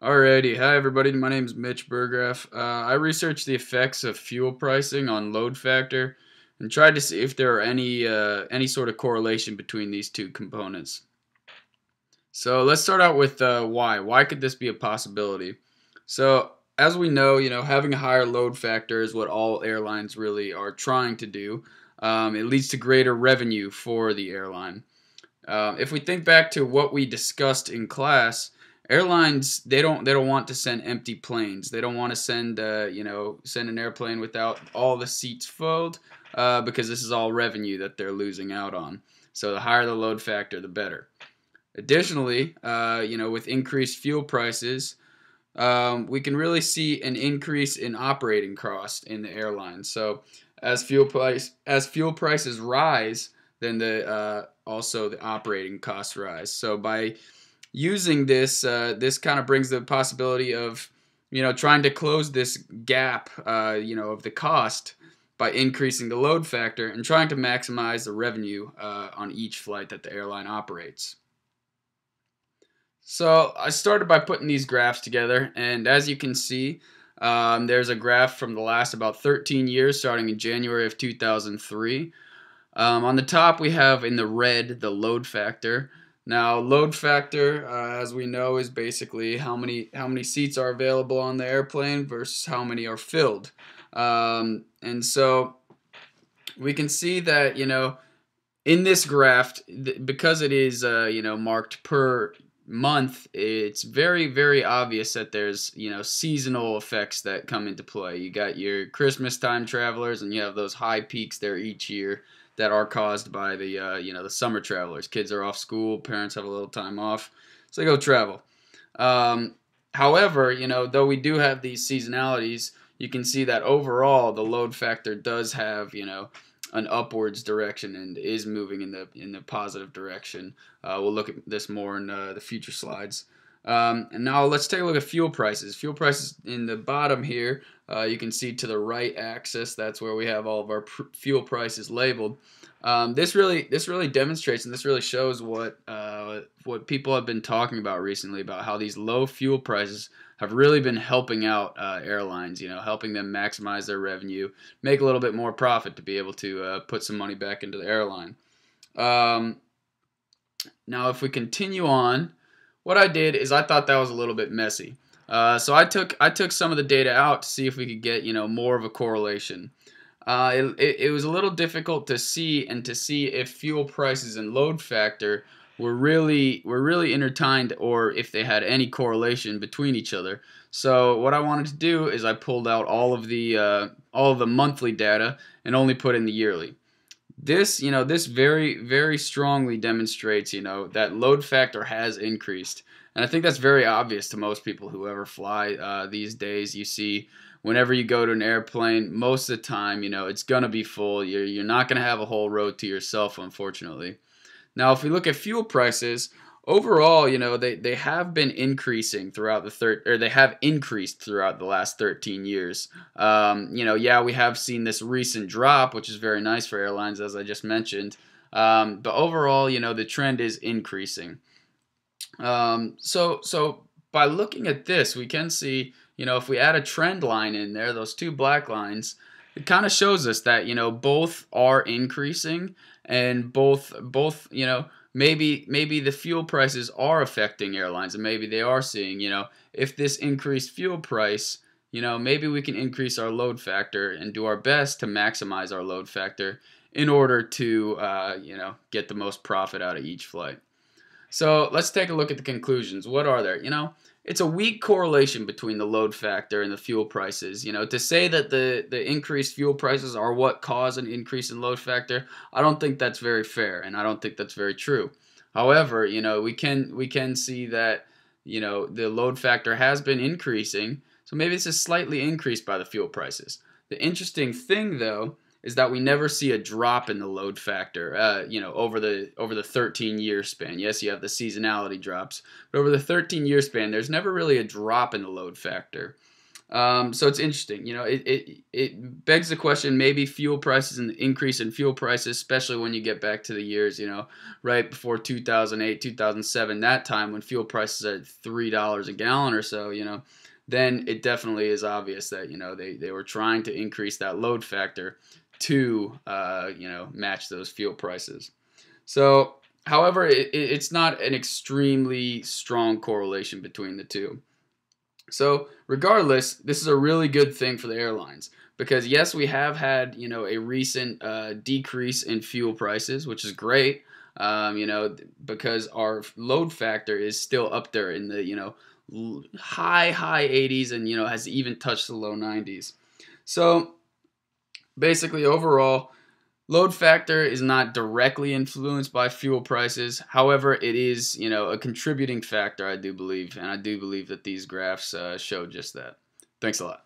Alrighty, hi everybody. My name is Mitch Burgraff. I researched the effects of fuel pricing on load factor and tried to see if there are any sort of correlation between these two components. So let's start out with why. Why could this be a possibility? So as we know, having a higher load factor is what all airlines really are trying to do. It leads to greater revenue for the airline. If we think back to what we discussed in class, airlines they don't want to send empty planes. They don't want to send an airplane without all the seats filled because this is all revenue that they're losing out on. So the higher the load factor, the better. Additionally, with increased fuel prices, we can really see an increase in operating cost in the airline. So as fuel prices rise, then also the operating costs rise. So by using this, this kind of brings the possibility of trying to close this gap of the cost by increasing the load factor and trying to maximize the revenue on each flight that the airline operates. So I started by putting these graphs together, and as you can see, there's a graph from the last about 13 years, starting in January of 2003. On the top, we have in the red the load factor. Now, load factor, as we know, is basically how many seats are available on the airplane versus how many are filled. And so we can see that in this graph, because it is marked per month, it's very, very obvious that there's seasonal effects that come into play. You got your Christmas time travelers, and you have those high peaks there each year that are caused by the summer travelers. Kids are off school, parents have a little time off, so they go travel. However, though we do have these seasonalities, you can see that overall the load factor does have an upwards direction and is moving in the positive direction. We'll look at this more in the future slides. And now let's take a look at fuel prices. Fuel prices in the bottom here, you can see to the right axis, that's where we have all of our fuel prices labeled. This really demonstrates, and this really shows what people have been talking about recently, about how these low fuel prices have really been helping out airlines, helping them maximize their revenue, make a little bit more profit to be able to put some money back into the airline. Now, if we continue on, what I did is I thought that was a little bit messy. So I took some of the data out to see if we could get more of a correlation. It was a little difficult to see if fuel prices and load factor were really intertwined, or if they had any correlation between each other. So what I wanted to do is I pulled out all of the monthly data and only put in the yearly. This very, very strongly demonstrates that load factor has increased, and I think that's very obvious to most people who ever fly these days. You see, whenever you go to an airplane, most of the time it's gonna be full. You're not gonna have a whole row to yourself, unfortunately. Now, if we look at fuel prices, overall, they have been increasing throughout they have increased throughout the last 13 years. Yeah, we have seen this recent drop, which is very nice for airlines, as I just mentioned. But overall, the trend is increasing. So by looking at this, we can see, if we add a trend line in there, those two black lines, it kind of shows us that both are increasing, and both maybe the fuel prices are affecting airlines, and maybe they are seeing if this increased fuel price, maybe we can increase our load factor and do our best to maximize our load factor in order to get the most profit out of each flight. So let's take a look at the conclusions. What are there? It's a weak correlation between the load factor and the fuel prices. To say that the increased fuel prices are what cause an increase in load factor, I don't think that's very fair, and I don't think that's very true. However, we can see that the load factor has been increasing, so maybe this is slightly increased by the fuel prices. The interesting thing, though, is that we never see a drop in the load factor, over the 13-year span. Yes, you have the seasonality drops, but over the 13-year span, there's never really a drop in the load factor. So it's interesting. It begs the question, maybe fuel prices and the increase in fuel prices, especially when you get back to the years, right before 2008, 2007, that time when fuel prices are at $3 a gallon or so, then it definitely is obvious that, they were trying to increase that load factor to, match those fuel prices. So, however, it's not an extremely strong correlation between the two. So regardless, this is a really good thing for the airlines because yes, we have had a recent decrease in fuel prices, which is great. Because our load factor is still up there in the high 80s and has even touched the low 90s. So basically, overall, load factor is not directly influenced by fuel prices. However, it is, a contributing factor, I do believe, and I do believe that these graphs show just that. Thanks a lot.